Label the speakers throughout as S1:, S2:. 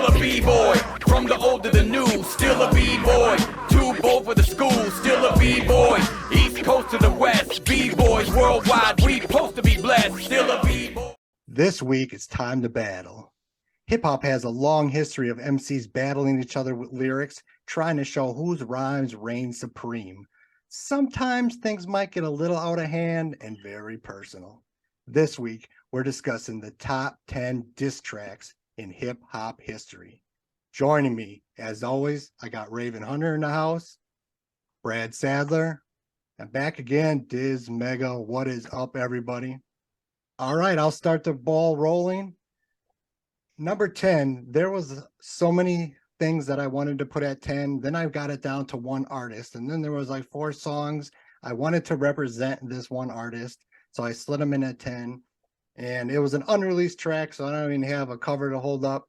S1: still a b-boy. From the old to the new, still a b-boy. Too bold for the school, still a b-boy. East coast to the west, b-boys worldwide, we supposed to be blessed, still a b-boy.
S2: This week it's time to battle. Hip-hop has a long history of MCs battling each other with lyrics, trying to show whose rhymes reign supreme. Sometimes things might get a little out of hand and very personal. This week, we're discussing the top 10 diss tracks in hip-hop history. Joining me, as always, I got Raven Hunter in the house, Brad Sadler, and back again, Diz Mega. What is up, everybody? All right, I'll start the ball rolling. Number 10, there was so many things that I wanted to put at 10. Then I got it down to one artist. And then there was like 4 songs I wanted to represent this one artist. So I slid them in at 10. And it was an unreleased track, so I don't even have a cover to hold up.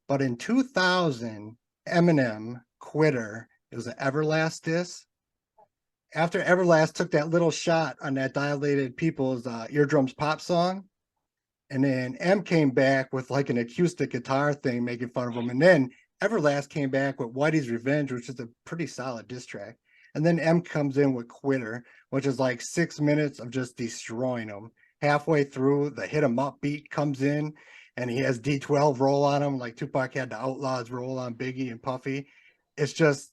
S2: But in 2000, Eminem, Quitter, it was an Everlast diss. After Everlast took that little shot on that Dilated People's Eardrums Pop song, and then M came back with like an acoustic guitar thing making fun of him. And then Everlast came back with Whitey's Revenge, which is a pretty solid diss track. And then M comes in with Quitter, which is like 6 minutes of just destroying him. Halfway through, the Hit 'em Up beat comes in, and he has D12 roll on him, like Tupac had the Outlaws roll on Biggie and Puffy. It's just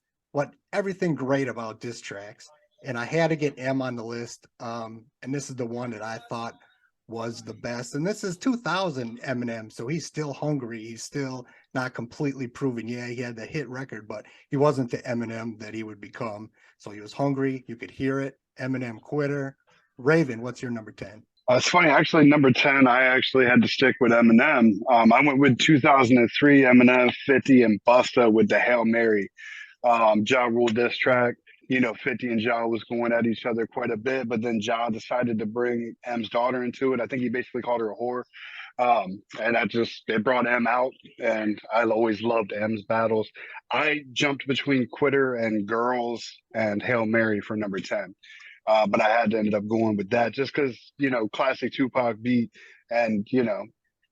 S2: everything great about diss tracks. And I had to get M on the list. And this is the one that I thought was the best. And this is 2000 Eminem, so he's still hungry. He's still not completely proven. Yeah, he had the hit record, but he wasn't the Eminem that he would become. So he was hungry. You could hear it. Eminem, Quitter. Raven, what's your number 10?
S3: It's funny, actually, number 10, I actually had to stick with Eminem. I went with 2003 Eminem, 50, and Busta with the Hail Mary. Ja Rule diss track. 50 and Ja was going at each other quite a bit, but then Ja decided to bring M's daughter into it. I think he basically called her a whore. And it brought M out, and I always loved M's battles. I jumped between Quitter and Girls and Hail Mary for number 10. But I had to end up going with that just because, classic Tupac beat, and,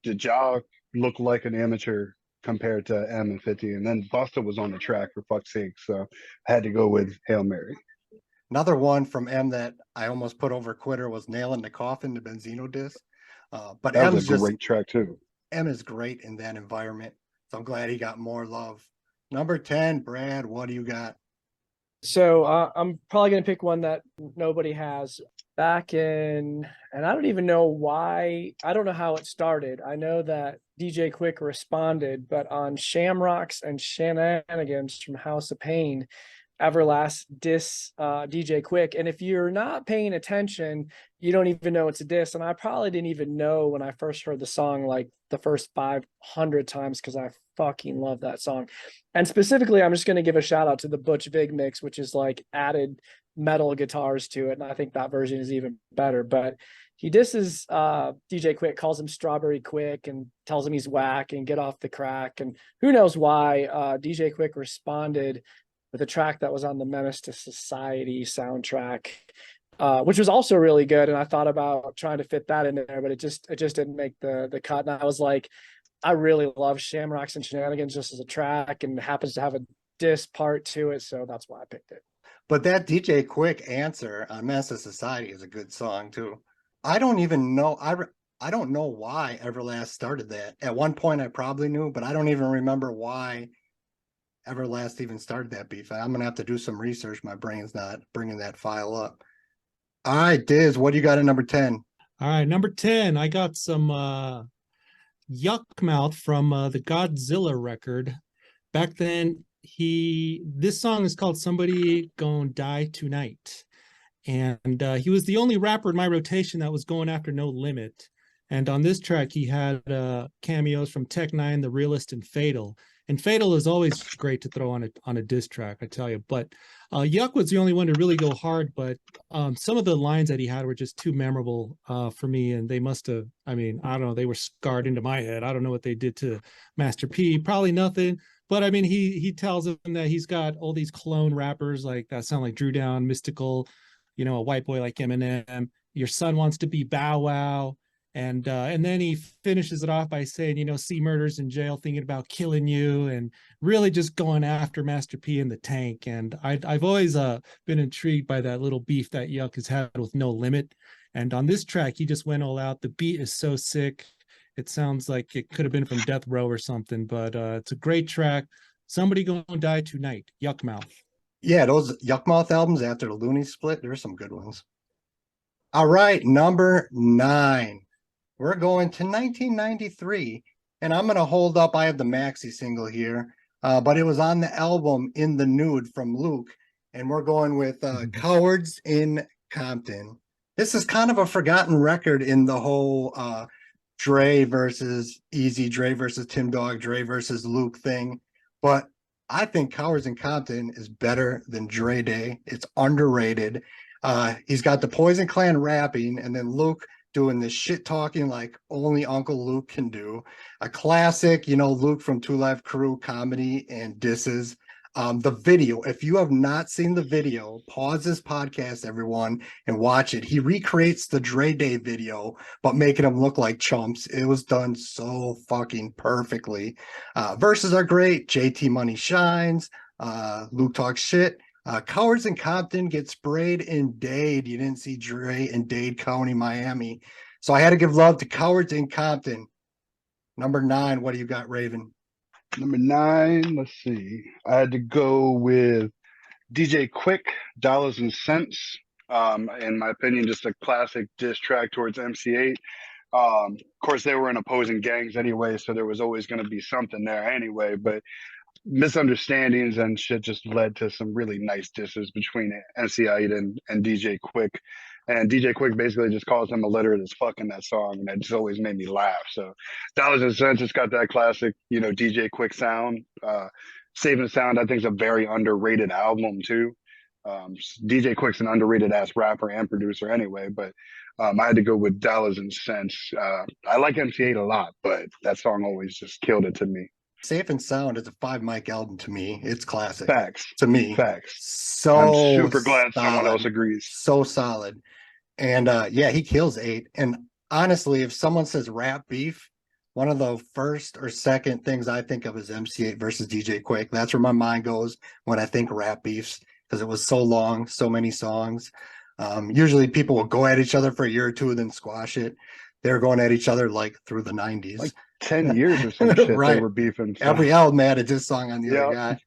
S3: did Ja look like an amateur compared to M and 50, and then Busta was on the track for fuck's sake, so I had to go with Hail Mary.
S2: Another one from M that I almost put over Quitter was Nail in the Coffin, the Benzino diss. But
S3: that
S2: M's
S3: was a great track too.
S2: M is great in that environment, so I'm glad he got more love. Number 10, Brad, what do you got?
S4: So I'm probably going to pick one that nobody has. Back in, and I don't even know why, I don't know how it started. I know that DJ Quick responded, but on Shamrocks and Shenanigans from House of Pain, Everlast diss DJ Quick. And if you're not paying attention, you don't even know it's a diss. And I probably didn't even know when I first heard the song like the first 500 times, because I fucking love that song. And specifically, I'm just going to give a shout out to the Butch Vig mix, which is like added metal guitars to it. And I think that version is even better. But he disses DJ Quick, calls him Strawberry Quick, and tells him he's whack and get off the crack. And who knows why DJ Quick responded with a track that was on the Menace to Society soundtrack, which was also really good. And I thought about trying to fit that in there, but it just didn't make the cut. And I was like, I really love Shamrocks and Shenanigans just as a track, and it happens to have a diss part to it, so that's why I picked it.
S2: But that DJ Quick answer on Menace to Society is a good song too. I don't even know. I don't know why Everlast started that. At one point I probably knew, but I don't even remember why Everlast even started that beef. I'm going to have to do some research. My brain's not bringing that file up. All right, Diz, what do you got at number 10?
S5: All right, number 10, I got some Yuck Mouth from the Godzilla record. Back then, this song is called Somebody Gon' Die Tonight. And he was the only rapper in my rotation that was going after No Limit. And on this track, he had cameos from Tech Nine, The Realist, and Fatal. And Fatal is always great to throw on a diss track, I tell you. But Yuck was the only one to really go hard. But some of the lines that he had were just too memorable for me. And they must have, I don't know, they were scarred into my head. I don't know what they did to Master P. Probably nothing. But he tells him that he's got all these clone rappers like that sound like Drew Down, Mystical, a white boy like Eminem. Your son wants to be Bow Wow. And then he finishes it off by saying, C Murder's in jail thinking about killing you, and really just going after Master P in the tank. And I've always been intrigued by that little beef that Yuck has had with No Limit. And on this track, he just went all out. The beat is so sick. It sounds like it could have been from Death Row or something, but it's a great track. Somebody Gonna Die Tonight, Yuck Mouth.
S2: Yeah, those Yuckmouth albums after the Looney split, there's some good ones. All right, number 9. We're going to 1993, and I'm going to hold up. I have the maxi single here, but it was on the album In the Nude from Luke, and we're going with Cowards in Compton. This is kind of a forgotten record in the whole Dre versus Easy, Dre versus Tim Dog, Dre versus Luke thing, but I think Cowards in Compton is better than Dre Day. It's underrated. He's got the Poison Clan rapping, and then Luke doing this shit talking like only Uncle Luke can do. A classic, Luke from Two Live Crew comedy and disses. The video, if you have not seen the video, pause this podcast, everyone, and watch it. He recreates the Dre Day video, but making them look like chumps. It was done so fucking perfectly. Verses are great. JT Money shines. Luke talks shit. Cowards in Compton get sprayed in Dade. You didn't see Dre in Dade County, Miami. So I had to give love to Cowards in Compton. Number 9, what do you got, Raven?
S3: Number 9, let's see. I had to go with DJ Quick, Dollars and Cents. In my opinion, just a classic diss track towards MC8. Of course, they were in opposing gangs anyway, so there was always going to be something there anyway. But misunderstandings and shit just led to some really nice disses between MC8 and DJ Quick. And DJ Quick basically just calls him illiterate as fuck in that song, and that just always made me laugh. So Dollars and Cents, it's got that classic, DJ Quick sound. Saving Sound, I think, is a very underrated album too. DJ Quick's an underrated ass rapper and producer anyway, but I had to go with Dollars and Cents. I like MC8 a lot, but that song always just killed it to me.
S2: Safe and Sound is a 5 mic album to me. It's classic.
S3: Facts.
S2: To me.
S3: Facts.
S2: So
S3: I'm super glad
S2: solid.
S3: someone else agrees.
S2: So solid. And yeah, he kills 8. And honestly, if someone says rap beef, one of the first or second things I think of is MC8 versus DJ Quick. That's where my mind goes when I think rap beefs, because it was so long, so many songs. Usually people will go at each other for a year or two and then squash it. They were going at each other like through the 90s.
S3: Like 10 years or some shit.
S2: Right.
S3: They were beefing. So.
S2: Every album added this song on the other guy.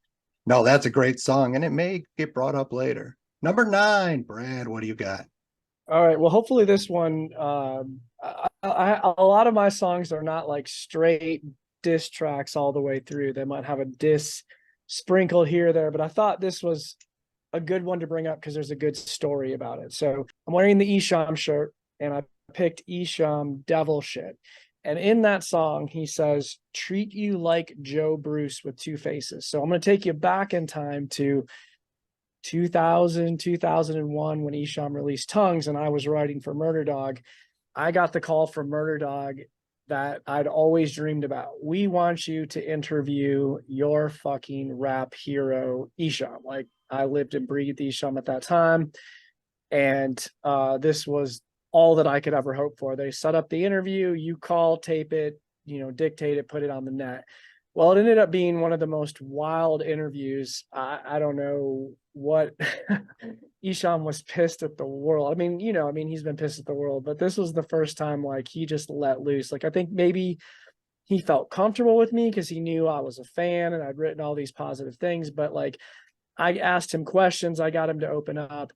S2: No, that's a great song, and it may get brought up later. Number 9, Brad, what do you got?
S4: All right. Well, hopefully this one, a lot of my songs are not like straight diss tracks all the way through. They might have a diss sprinkled here or there, but I thought this was a good one to bring up because there's a good story about it. So I'm wearing the Esham shirt, and I picked Esham Devil Shit. And in that song, he says, treat you like Joe Bruce with 2 faces. So I'm going to take you back in time to 2000, 2001, when Esham released Tongues and I was writing for Murder Dog. I got the call from Murder Dog that I'd always dreamed about. We want you to interview your fucking rap hero, Esham. Like, I lived and breathed Esham at that time. And this was all that I could ever hope for. They set up the interview, you call, tape it, dictate it, put it on the net. Well, it ended up being one of the most wild interviews. I don't know what Esham was pissed at the world. I mean, he's been pissed at the world, but this was the first time like he just let loose. Like, I think maybe he felt comfortable with me because he knew I was a fan and I'd written all these positive things, but like I asked him questions, I got him to open up.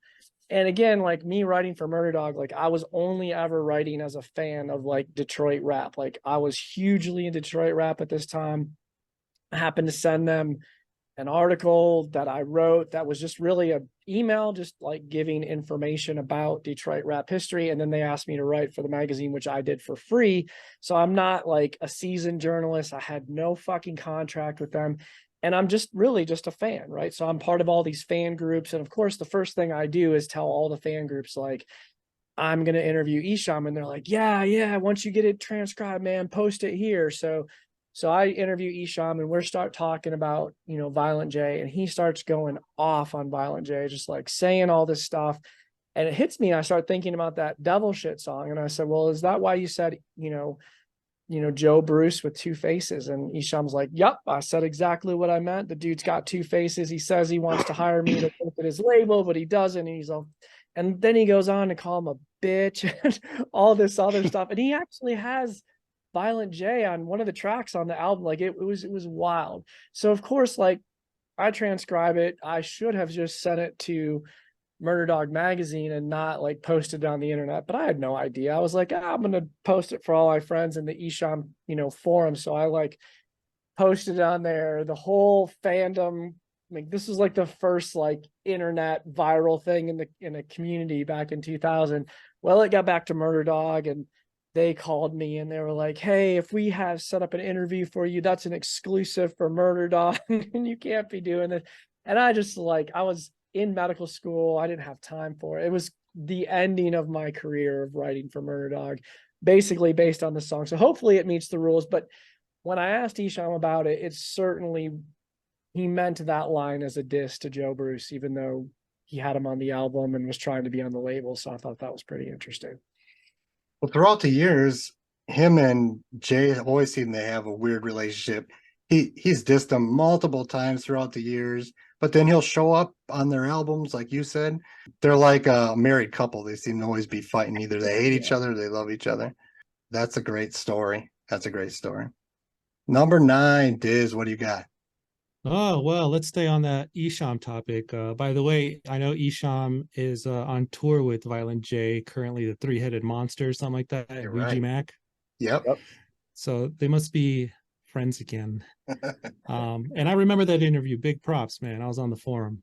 S4: And again, like me writing for Murder Dog, like I was only ever writing as a fan of like Detroit rap. Like I was hugely in Detroit rap at this time. I happened to send them an article that I wrote that was just really an email, just like giving information about Detroit rap history. And then they asked me to write for the magazine, which I did for free. So I'm not like a seasoned journalist. I had no fucking contract with them. And I'm just really just a fan, right? So I'm part of all these fan groups. And of course, the first thing I do is tell all the fan groups, like, I'm going to interview Esham. And they're like, yeah. Once you get it transcribed, man, post it here. So I interview Esham and we start talking about, Violent J, and he starts going off on Violent J, just like saying all this stuff. And it hits me. I start thinking about that devil shit song. And I said, well, is that why you said, Joe Bruce with two faces? And Isham's like, yep, I said exactly what I meant. The dude's got two faces. He says he wants to hire me to look at his label, but he doesn't. And he's all, and then he goes on to call him a bitch and all this other stuff. And he actually has Violent J on one of the tracks on the album. Like it was wild. So of course, like I transcribe it. I should have just sent it to Murder Dog magazine and not like posted on the internet, but I had no idea. I was like, I'm gonna post it for all my friends in the Isham, forum. So I like posted on there. The whole fandom, like this was like the first like internet viral thing in a community back in 2000. Well, it got back to Murder Dog and they called me and they were like, hey, if we have set up an interview for you, that's an exclusive for Murder Dog and you can't be doing it. And I just like, I was in medical school. I didn't have time for it. It was the ending of my career of writing for Murder Dog, basically based on the song. So hopefully it meets the rules. But when I asked Isham about it, it's certainly, he meant that line as a diss to Joe Bruce, even though he had him on the album and was trying to be on the label. So I thought that was pretty interesting.
S2: Well, throughout the years, him and Jay always seem to have a weird relationship. He's dissed them multiple times throughout the years, but then he'll show up on their albums, like you said. They're like a married couple. They seem to always be fighting. Either they hate each other or they love each other. That's a great story. That's a great story. Number 9, Diz, what do you got?
S5: Oh, well, let's stay on that Isham topic. By the way, I know Isham is on tour with Violent J, currently the Three-Headed Monster, something like that,
S2: You're
S5: Ouija
S2: right.
S5: Mac.
S2: Yep.
S5: So they must be friends again. And I remember that interview. Big props, man. I was on the forum.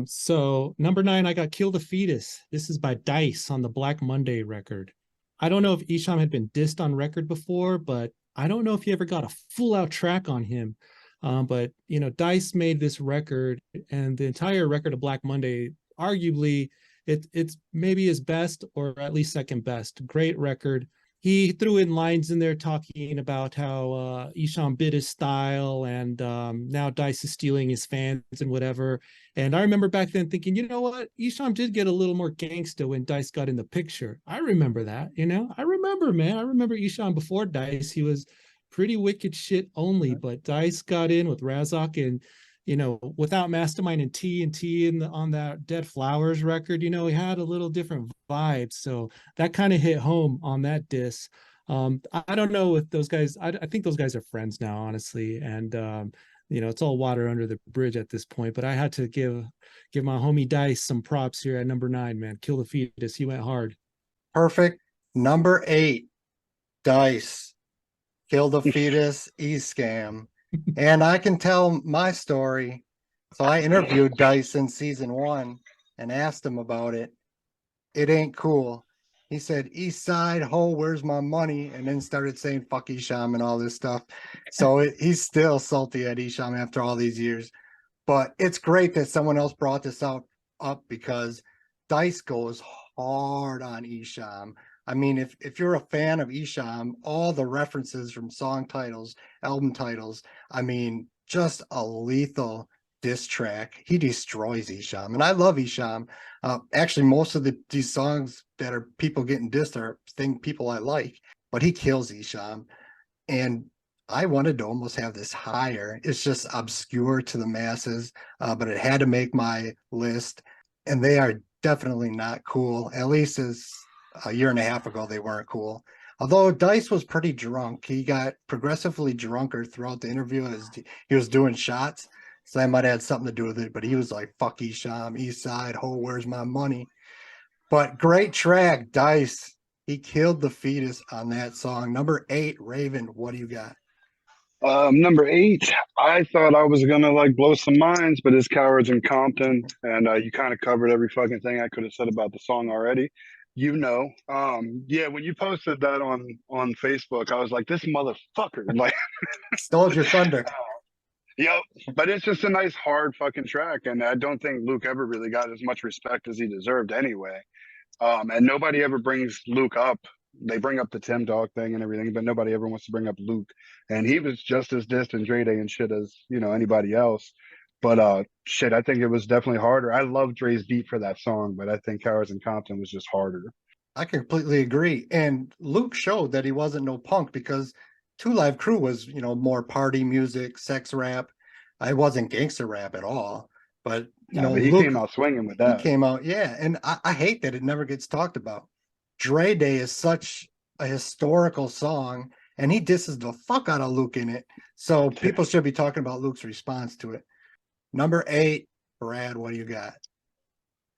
S5: So number 9, I got Kill the Fetus. This is by Dice on the Black Monday record. I don't know if Isham had been dissed on record before, but I don't know if he ever got a full out track on him. But Dice made this record, and the entire record of Black Monday, arguably, it's maybe his best or at least second best. Great record. He threw in lines in there talking about how Isham bit his style, and now Dice is stealing his fans and whatever. And I remember back then thinking, you know what? Isham did get a little more gangsta when Dice got in the picture. I remember that, I remember, man. I remember Isham before Dice. He was pretty wicked shit only, but Dice got in with Razak and, without Mastermind and T on that Dead Flowers record, he had a little different vibe. So that kind of hit home on that diss. I don't know if those guys, I think those guys are friends now, honestly. And, it's all water under the bridge at this point, but I had to give my homie Dice some props here at number 9, man. Kill the Fetus. He went hard.
S2: Perfect. Number 8, Dice. Kill the Fetus, E-Scam. And I can tell my story. So I interviewed Dice in season 1 and asked him about it. It ain't cool. He said, East Side, ho, where's my money? And then started saying fuck Isham and all this stuff. So he's still salty at Isham after all these years. But it's great that someone else brought this up because Dice goes hard on Isham. I mean, if you're a fan of Isham, all the references from song titles, album titles, I mean, just a lethal diss track. He destroys Isham, and I love Isham. Actually, most of these songs that are people getting dissed are people I like, but he kills Isham. And I wanted to almost have this higher. It's just obscure to the masses, but it had to make my list. And they are definitely not cool. At least as a year and a half ago, they weren't cool. Although Dice was pretty drunk. He got progressively drunker throughout the interview as he was doing shots. So that might have had something to do with it. But he was like, fuck Isham, East Side, ho, where's my money? But great track, Dice. He killed the Fetus on that song. Number 8, Raven, what do you got?
S3: Number 8, I thought I was gonna blow some minds, but it's Cowards in Compton, and you kind of covered every fucking thing I could have said about the song already. Yeah, when you posted that on Facebook, I was like, this motherfucker,
S2: Stole your thunder.
S3: Yep, but it's just a nice hard fucking track, and I don't think Luke ever really got as much respect as he deserved anyway. And nobody ever brings Luke up. They bring up the Tim Dog thing and everything, but nobody ever wants to bring up Luke. And he was just as dissed and Dre Day and shit as anybody else. But shit, I think it was definitely harder. I love Dre's beat for that song, but I think Cowards in Compton was just harder.
S2: I completely agree. And Luke showed that he wasn't no punk because Two Live Crew was, more party music, sex rap. I wasn't gangster rap at all. But,
S3: No, but he
S2: Luke,
S3: came out swinging with
S2: he
S3: that.
S2: came out, yeah. And I hate that it never gets talked about. Dre Day is such a historical song, and he disses the fuck out of Luke in it. So people should be talking about Luke's response to it. Number 8, Brad, what do you got?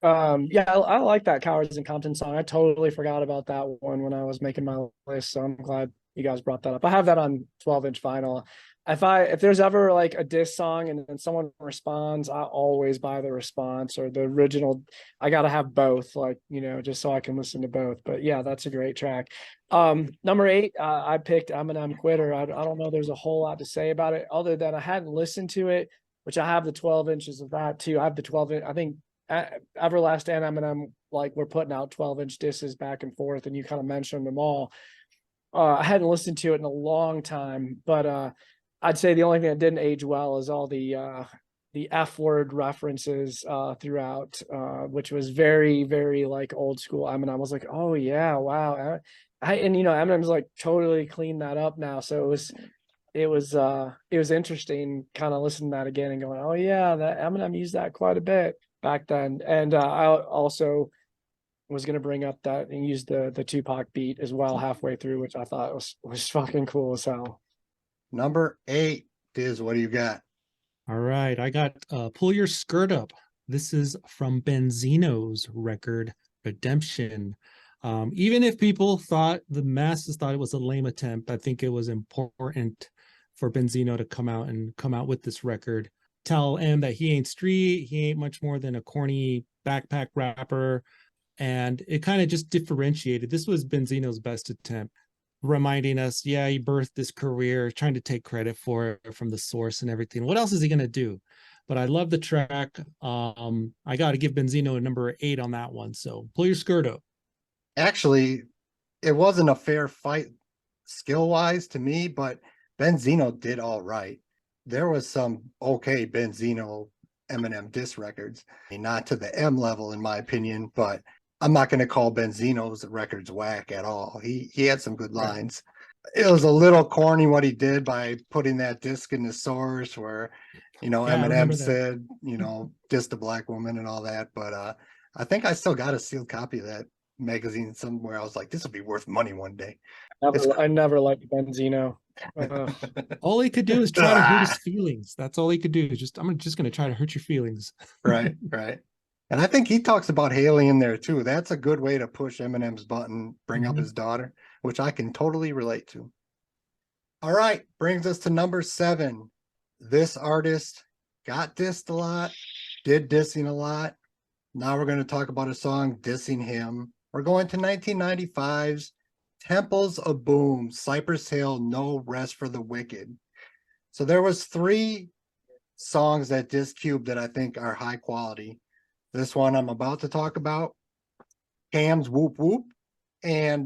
S4: Yeah, I like that Cowards in Compton song. I totally forgot about that one when I was making my list, so I'm glad you guys brought that up. I have that on 12-inch vinyl. If there's ever like a diss song and then someone responds, I always buy the response or the original. I gotta have both, like, just so I can listen to both. But yeah, that's a great track. Number 8, I picked Eminem Quitter. I don't know there's a whole lot to say about it other than I hadn't listened to it, which I have the 12 inches of that too. I have the 12 inch, I think Everlast and Eminem, like, we're putting out 12-inch disses back and forth, and you kind of mentioned them all. I hadn't listened to it in a long time, but I'd say the only thing that didn't age well is all the F word references throughout, which was very, very like old school Eminem. I was like, oh yeah, wow. Eminem's like totally cleaned that up now. So it was interesting kind of listening to that again and going, oh yeah, that Eminem used that quite a bit back then. And I also was going to bring up that and use the Tupac beat as well halfway through, which I thought was fucking cool as hell.
S2: Number 8, Diz, what do you got?
S5: All right, I got Pull Your Skirt Up. This is from Benzino's record, Redemption. Even if the masses thought it was a lame attempt, I think it was important for Benzino to come out with this record. Tell M that he ain't street, he ain't much more than a corny backpack rapper. And it kind of just differentiated. This was Benzino's best attempt, reminding us, yeah, he birthed this career, trying to take credit for it from the source and everything. What else is he going to do? But I love the track. I got to give Benzino a number 8 on that one. So Pull Your Skirt Up.
S2: Actually, it wasn't a fair fight skill-wise to me, but Benzino did all right. There was some okay Benzino Eminem diss records. Not to the M level, in my opinion, but I'm not going to call Benzino's records whack at all. He had some good lines. Right. It was a little corny what he did by putting that disc in the source where, Eminem said, diss the black woman and all that. But I think I still got a sealed copy of that magazine somewhere. I was like, this will be worth money one day.
S4: I never liked Benzino.
S5: All he could do is try to hurt his feelings. That's all he could do. I'm just going to try to hurt your feelings.
S2: Right. And I think he talks about Haley in there too. That's a good way to push Eminem's button, bring up his daughter, which I can totally relate to. All right, brings us to number 7. This artist got dissed a lot, did dissing a lot. Now we're going to talk about a song dissing him. We're going to 1995's Temples of Boom, Cypress Hill, No Rest for the Wicked. So there was 3 songs that diss Cube that I think are high quality. This one I'm about to talk about, Cam's Whoop Whoop, and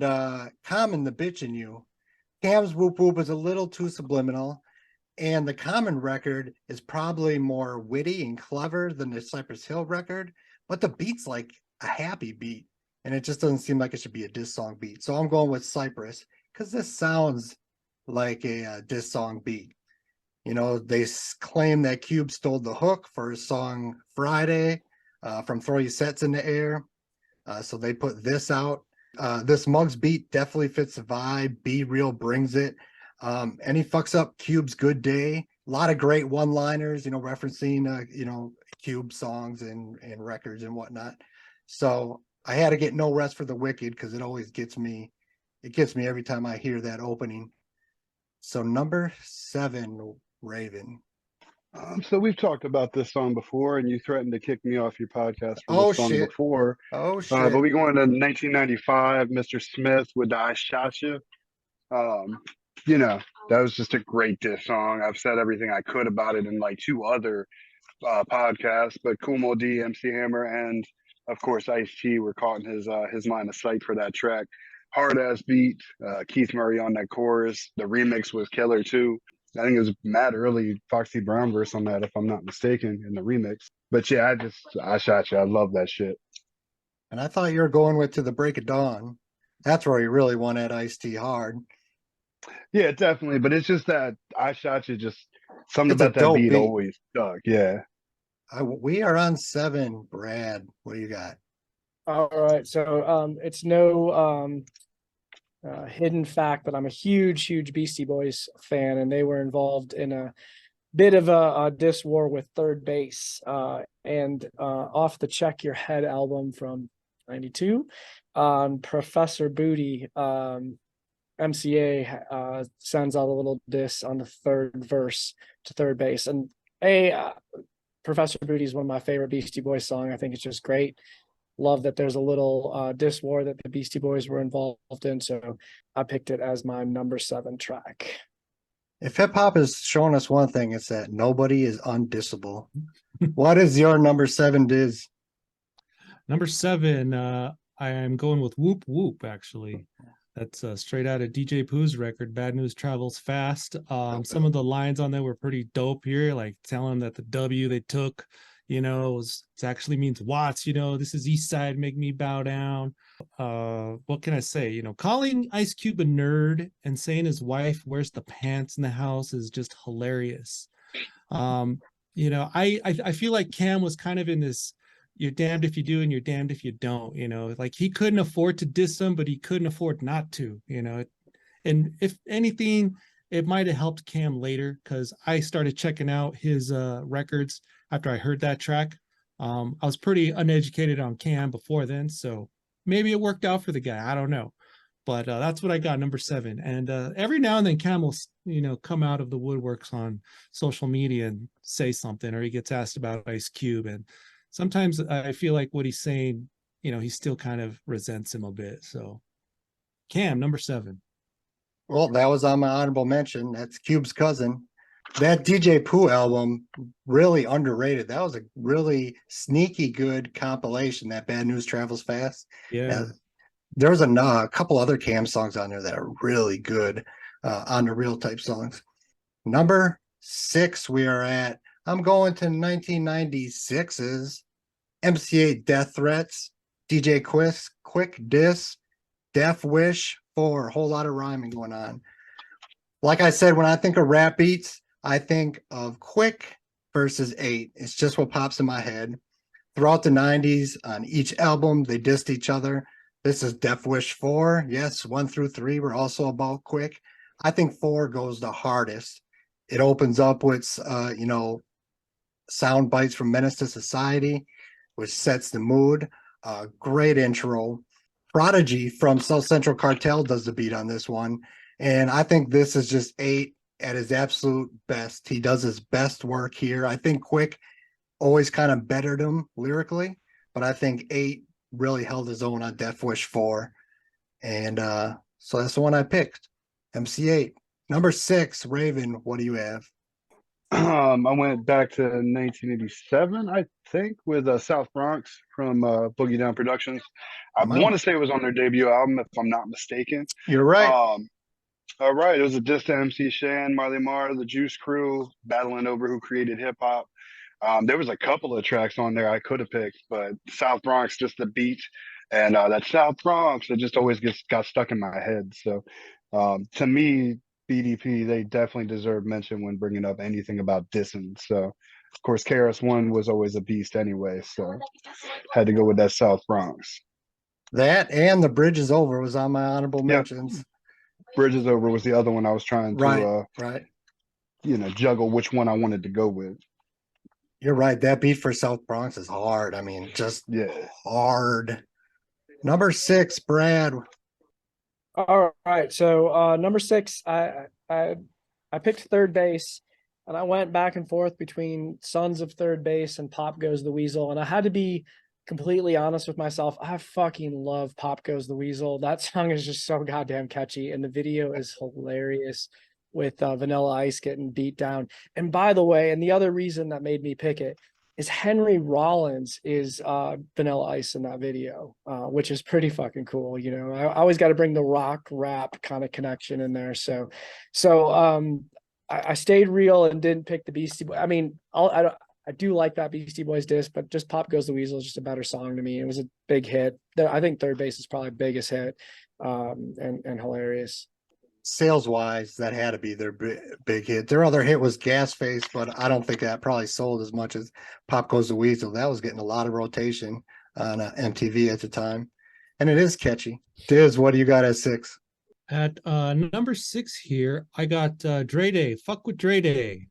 S2: Common the Bitch in You. Cam's Whoop Whoop is a little too subliminal, and the Common record is probably more witty and clever than the Cypress Hill record, but the beat's like a happy beat, and it just doesn't seem like it should be a diss song beat. So I'm going with Cypress, because this sounds like a diss song beat. They claim that Cube stole the hook for his song Friday, from Throw Your Sets in the Air. So they put this out. This Muggs beat definitely fits the vibe. Be Real brings it. And he fucks up Cube's Good Day. A lot of great one-liners, referencing, Cube songs and records and whatnot. So I had to get No Rest for the Wicked because it always gets me. It gets me every time I hear that opening. So number 7, Raven.
S3: So we've talked about this song before, and you threatened to kick me off your podcast for this song before.
S2: Oh, shit.
S3: But we go into 1995, Mr. Smith with the I Shot You. That was just a great diss song. I've said everything I could about it in like 2 other podcasts, but Kumo D, MC Hammer, and of course Ice-T were caught in his line of sight for that track. Hard ass beat, Keith Murray on that chorus. The remix was killer too. I think it was mad early Foxy Brown verse on that, if I'm not mistaken, in the remix. But yeah, I shot you. I love that shit.
S2: And I thought you were going with To the Break of Dawn. That's where he really won at Ice-T hard.
S3: Yeah, definitely. But it's just that I shot you. Just something
S2: It's a
S3: about that
S2: dope
S3: beat
S2: beat.
S3: always stuck. Yeah.
S2: We are on 7, Brad. What do you got?
S4: All right, so it's no hidden fact that I'm a huge Beastie Boys fan, and they were involved in a bit of a diss war with Third Base, and off the Check Your Head album from '92, Professor Booty, MCA sends out a little diss on the third verse to Third Base, and Professor Booty is one of my favorite Beastie Boys songs. I think it's just great. Love that there's a little diss war that the Beastie Boys were involved in, so I picked it as my number 7 track.
S2: If hip hop is showing us one thing, it's that nobody is undissable. What is your number 7, Diz?
S5: Number 7, I am going with Whoop Whoop, actually. That's straight out of DJ Pooh's record, Bad News Travels Fast. Some of the lines on there were pretty dope here, like telling them that the W they took, it actually means Watts, this is East Side, make me bow down. What can I say? Calling Ice Cube a nerd and saying his wife wears the pants in the house is just hilarious. I feel like Cam was kind of in this, you're damned if you do and you're damned if you don't, like he couldn't afford to diss him, but he couldn't afford not to, and if anything, it might have helped Cam later, because I started checking out his records after I heard that track. I was pretty uneducated on Cam before then, so maybe it worked out for the guy. I don't know. But that's what I got, number 7. And every now and then Cam will, come out of the woodworks on social media and say something, or he gets asked about Ice Cube. And sometimes I feel like what he's saying, he still kind of resents him a bit. So Cam, number 7.
S2: Well, that was on my honorable mention. That's Cube's cousin. That DJ Pooh album, really underrated. That was a really sneaky good compilation, that Bad News Travels Fast.
S5: Yeah.
S2: There's a couple other Cam songs on there that are really good, on the real type songs. Number 6, we are at. I'm going to 1996's MC8 Death Threats, DJ Quick Diss, Death Wish 4. Whole lot of rhyming going on. Like I said, when I think of rap beats, I think of Quick versus 8. It's just what pops in my head. Throughout the 90s, on each album, they dissed each other. This is Death Wish 4. Yes, 1 through 3 were also about Quick. I think 4 goes the hardest. It opens up with, sound bites from Menace to Society, which sets the mood. Great intro. Prodigy from South Central Cartel does the beat on this one. And I think this is just 8 at his absolute best. He does his best work here. I think Quick always kind of bettered him lyrically, but I think 8 really held his own on Death Wish 4. And so that's the one I picked, MC8. Number 6, Raven, what do you have?
S3: I went back to 1987, I think, with South Bronx from Boogie Down Productions. I want to say it was on their debut album, if I'm not mistaken.
S2: You're right.
S3: All right, it was a diss to MC Shan, Marley Marr, the Juice Crew, battling over who created hip hop. There was a couple of tracks on there I could have picked, but South Bronx, just the beat, and that South Bronx, it just always got stuck in my head. So to me, BDP, they definitely deserve mention when bringing up anything about dissing. So, of course, KRS-One was always a beast anyway, so had to go with that South Bronx.
S2: That and The Bridge Is Over was on my honorable mentions.
S3: Bridge Is Over was the other one I was trying to,
S2: right.
S3: Juggle which one I wanted to go with.
S2: You're right. That beat for South Bronx is hard. I mean, just hard. Number 6, Brad.
S4: All right, so number 6, I picked Third Base, and I went back and forth between Sons of Third Base and Pop Goes the Weasel, and I had to be completely honest with myself. I fucking love Pop Goes the Weasel. That song is just so goddamn catchy, and the video is hilarious with Vanilla Ice getting beat down. And by the way, and the other reason that made me pick it is Henry Rollins is Vanilla Ice in that video, which is pretty fucking cool. I always got to bring the rock rap kind of connection in there. So I stayed real and didn't pick the Beastie Boys. I mean, I do like that Beastie Boys disc, but just Pop Goes the Weasel is just a better song to me. It was a big hit. I think Third Base is probably biggest hit, and hilarious.
S2: Sales wise, that had to be their big hit. Their other hit was Gas Face, but I don't think that probably sold as much as Pop Goes the Weasel. That was getting a lot of rotation on MTV at the time, and it is catchy. Diz, what do you got at 6?
S5: At number 6 here, I got Dre Day. Fuck with Dre Day.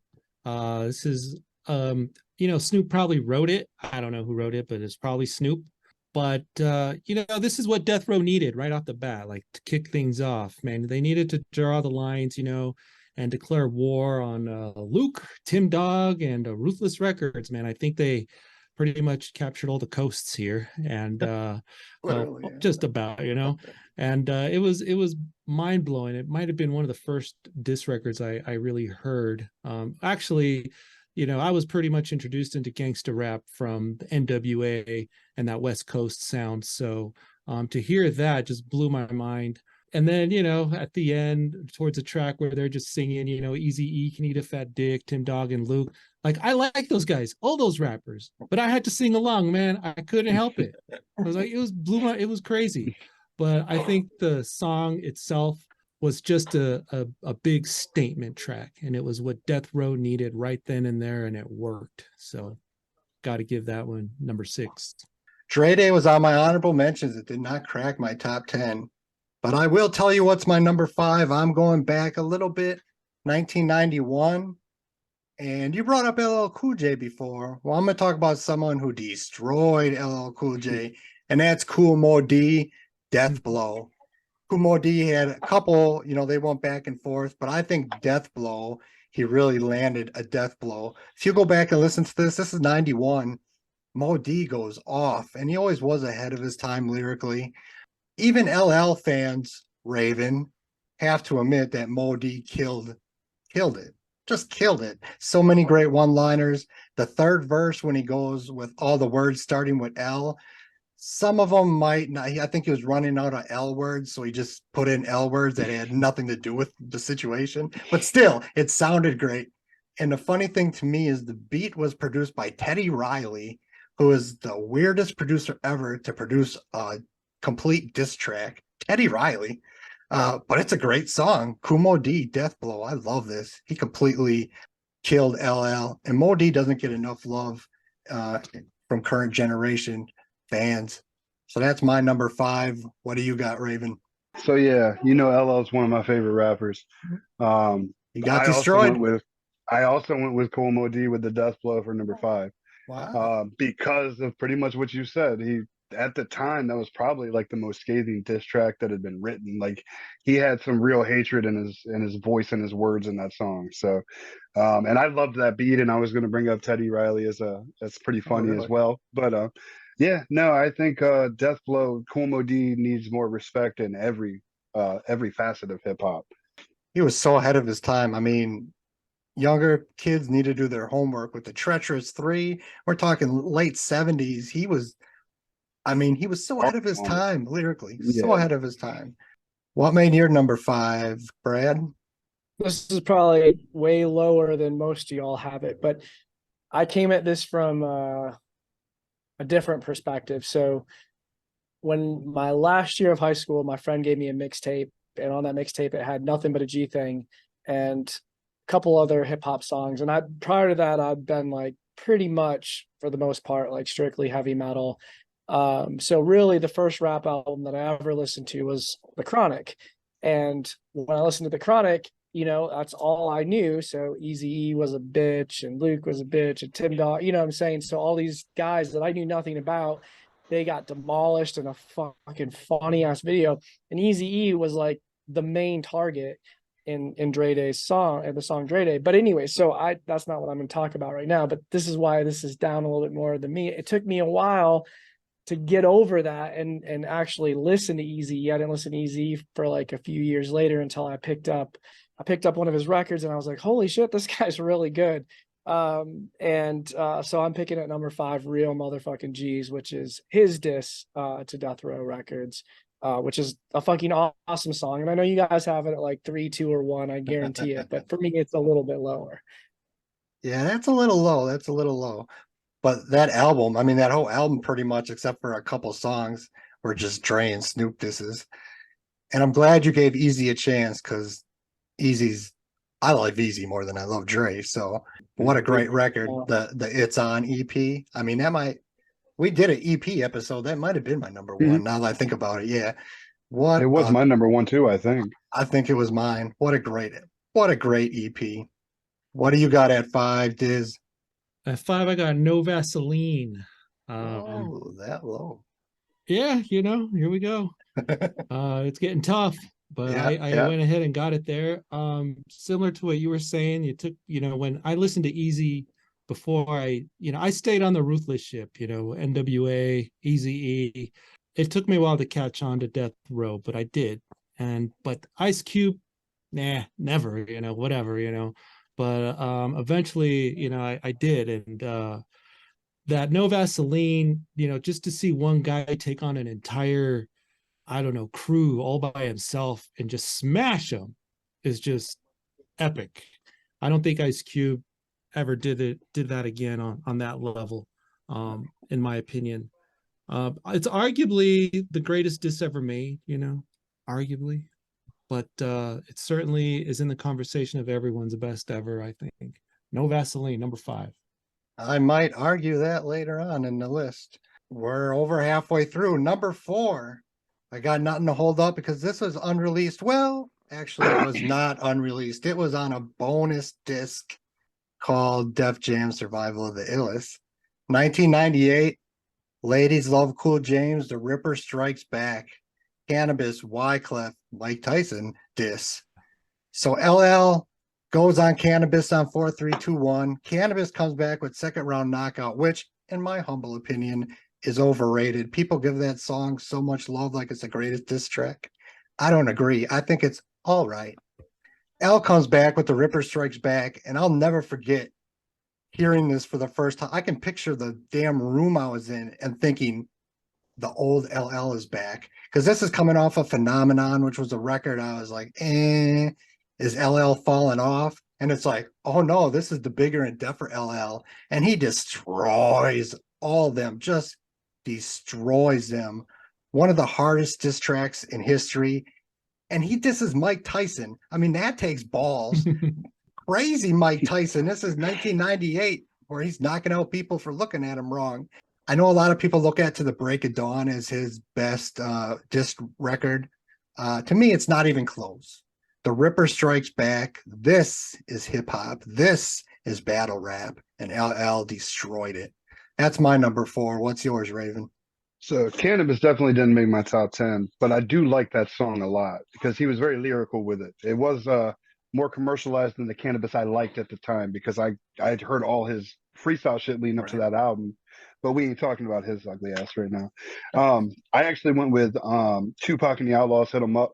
S5: This is Snoop probably wrote it. I don't know who wrote it, but it's probably Snoop. But this is what Death Row needed right off the bat, like to kick things off, man. They needed to draw the lines, and declare war on Luke, Tim Dog, and Ruthless Records, man. I think they pretty much captured all the coasts here, and just about, and it was mind blowing. It might have been one of the first diss records I really heard. Actually, I was pretty much introduced into gangster rap from the NWA and that West Coast sound. So to hear that just blew my mind. And then, at the end, towards the track where they're just singing, Easy-E can eat a fat dick, Tim Dog and Luke. Like, I like those guys, all those rappers, but I had to sing along, man. I couldn't help it. I was like, it was crazy. But I think the song itself was just a big statement track, and it was what Death Row needed right then and there, and it worked. So got to give that one number 6.
S2: Dre Day was on my honorable mentions. It did not crack my top 10, but I will tell you what's my number 5. I'm going back a little bit, 1991, and you brought up LL Cool J before. Well, I'm going to talk about someone who destroyed LL Cool J, and that's Kool Moe Dee, Death Blow. Kool Moe Dee had a couple, they went back and forth, but I think Death Blow, he really landed a death blow. If you go back and listen to this is 91. Moe Dee goes off, and he always was ahead of his time lyrically. Even LL fans, Raven, have to admit that Moe Dee killed it. Just killed it. So many great one-liners. The third verse when he goes with all the words starting with L, some of them might not. I think he was running out of L words, so he just put in L words that had nothing to do with the situation. But still, it sounded great. And the funny thing to me is the beat was produced by Teddy Riley, who is the weirdest producer ever to produce a complete diss track. Teddy Riley. But it's a great song. Kool Moe Dee, Death Blow. I love this. He completely killed LL. And Moe Dee doesn't get enough love from current generation fans. So that's my number 5. What do you got, Raven?
S3: So yeah, LL is one of my favorite rappers.
S2: He got destroyed.
S3: I also went with Kool Moe Dee with the Death Blow for number 5.
S2: Wow.
S3: Because of pretty much what you said. At the time, that was probably like the most scathing diss track that had been written. Like, he had some real hatred in his voice and his words in that song. So, and I loved that beat, and I was going to bring up Teddy Riley that's pretty funny as well. But yeah, no, I think Death Blow, Kool Moe Dee needs more respect in every facet of hip hop.
S2: He was so ahead of his time. I mean, younger kids need to do their homework with the Treacherous 3. We're talking late 70s. He was so ahead of his time lyrically. Yeah. So ahead of his time. What made your number 5, Brad?
S4: This is probably way lower than most of y'all have it, but I came at this from a different perspective. So when my last year of high school, my friend gave me a mixtape, and on that mixtape, it had Nothing But a G Thing and a couple other hip hop songs. And prior to that, I'd been like pretty much, for the most part, like strictly heavy metal. So really the first rap album that I ever listened to was The Chronic. And when I listened to The Chronic, that's all I knew. So Eazy-E was a bitch, and Luke was a bitch, and Tim Dog, what I'm saying? So all these guys that I knew nothing about, they got demolished in a fucking funny ass video. And Eazy-E was like the main target in Dre Day's song, and the song Dre Day. But anyway, so that's not what I'm going to talk about right now, but this is why this is down a little bit more than me. It took me a while to get over that and actually listen to Eazy-E. I didn't listen to Eazy-E for like a few years later until I picked up one of his records, and I was like, holy shit, this guy's really good. So I'm picking at number 5, Real Motherfucking G's, which is his diss to Death Row Records. which is a fucking awesome song. And I know you guys have it at like 3, 2, or 1. I guarantee it. But for me, it's a little bit lower.
S2: Yeah, that's a little low. That's a little low. But that album, I mean, that whole album pretty much, except for a couple songs, were just Dre and Snoop disses. And I'm glad you gave Easy a chance because Easy's, I love Easy more than I love Dre. So what a great record. The It's On EP. I mean, we did an EP episode. That might have been my number one now that I think about it. Yeah.
S3: It was my number one too, I think.
S2: I think it was mine. What a great EP. What do you got at 5, Diz?
S5: At 5, I got No Vaseline.
S2: Oh, that low.
S5: Yeah, here we go. It's getting tough, but I went ahead and got it there. Similar to what you were saying, you took, when I listened to Easy before I stayed on the Ruthless ship, NWA, Eazy-E. It took me a while to catch on to Death Row, but I did. But Ice Cube, nah, never, whatever, but eventually, I did. And that No Vaseline, just to see one guy take on an entire, I don't know, crew all by himself and just smash them is just epic. I don't think Ice Cube ever did that again on that level, in my opinion. It's arguably the greatest diss ever made, arguably, but it certainly is in the conversation of everyone's best ever, I think. No Vaseline, number 5.
S2: I might argue that later on in the list. We're over halfway through. Number 4. I got Nothing to Hold Up because this was unreleased. Well, actually, it was not unreleased. It was on a bonus disc called Def Jam Survival of the Illest. 1998, Ladies Love Cool James, The Ripper Strikes Back, Cannabis, Wyclef, Mike Tyson diss. So LL goes on Cannabis on 4, 3, 2, 1. Cannabis comes back with Second Round Knockout, which, in my humble opinion, is overrated. People give that song so much love like it's the greatest diss track. I don't agree. I think it's all right. L comes back with The Ripper Strikes Back, and I'll never forget hearing this for the first time. I can picture the damn room I was in and thinking the old LL is back, because this is coming off of Phenomenon, which was a record I was like, is LL falling off? And it's like, oh no, this is the bigger and deafer LL, and he destroys all of them, just destroys them. One of the hardest diss tracks in history. And he disses Mike Tyson. I mean, that takes balls. Crazy Mike Tyson. This is 1998, where he's knocking out people for looking at him wrong. I know a lot of people look at To the Break of Dawn as his best disc record. To me, it's not even close. The Ripper Strikes Back. This is hip hop. This is battle rap. And LL destroyed it. That's my number 4. What's yours, Raven?
S3: So Cannabis definitely didn't make my top 10, but I do like that song a lot because he was very lyrical with it. It was more commercialized than the Cannabis I liked at the time because I'd heard all his freestyle shit leading up to that album, but we ain't talking about his ugly ass right now. I actually went with Tupac and the Outlaws Hit 'Em Up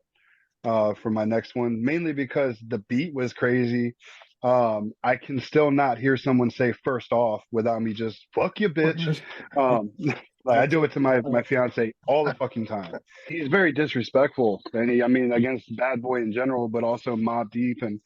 S3: for my next one, mainly because the beat was crazy. I can still not hear someone say first off without me just fuck you, bitch. Like I do it to my fiance all the fucking time. He's very disrespectful, and against Bad Boy in general, but also Mobb Deep and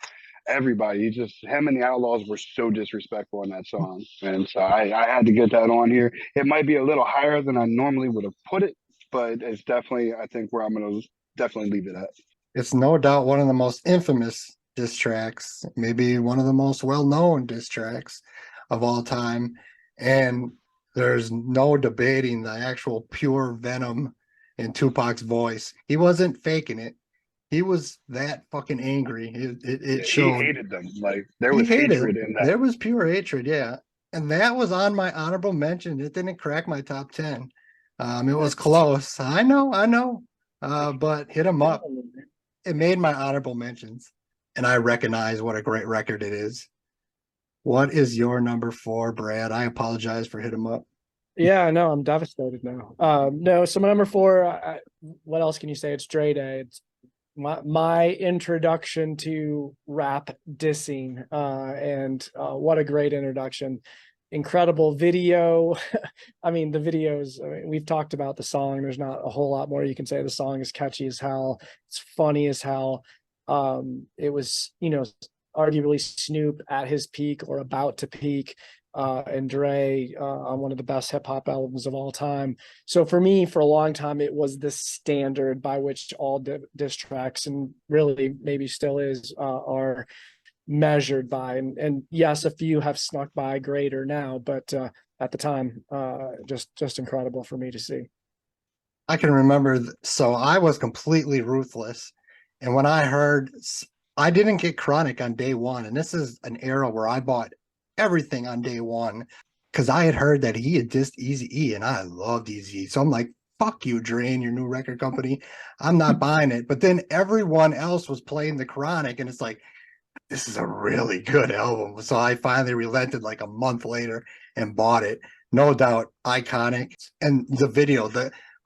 S3: everybody. Him and the Outlaws were so disrespectful in that song, and so I had to get that on here. It might be a little higher than I normally would have put it, but it's definitely, I think, where I'm gonna definitely leave it at.
S2: It's no doubt one of the most infamous diss tracks, maybe one of the most well-known diss tracks of all time, and there's no debating the actual pure venom in Tupac's voice. He wasn't faking it. He was that fucking angry. It showed.
S3: He hated them. Like there was hatred in that.
S2: There was pure hatred, yeah. And that was on my honorable mention. It didn't crack my top 10. It was close. I know. But Hit 'Em Up. It made my honorable mentions. And I recognize what a great record it is. What is your number 4, Brad? I apologize for Hit 'Em Up.
S4: Yeah, no, I'm devastated now. No, so my number 4, what else can you say? It's Dre Day. It's my introduction to rap dissing, and what a great introduction. incredible video. I mean, the videos, we've talked about the song. There's not a whole lot more you can say. The song is catchy as hell. It's funny as hell. It was, arguably Snoop at his peak or about to peak, and Dre on one of the best hip hop albums of all time. So for me, for a long time, it was the standard by which all diss tracks, and really maybe still is, are measured by. And yes, a few have snuck by greater now, but at the time, just incredible for me to see.
S2: I can remember. So I was completely ruthless. And when I heard, I didn't get Chronic on day one. And this is an era where I bought everything on day one because I had heard that he had dissed Eazy-E and I loved Eazy-E. So I'm like, fuck you, Dre, and your new record company. I'm not buying it. But then everyone else was playing the Chronic, and it's like, this is a really good album. So I finally relented like a month later and bought it. No doubt, iconic. And the video,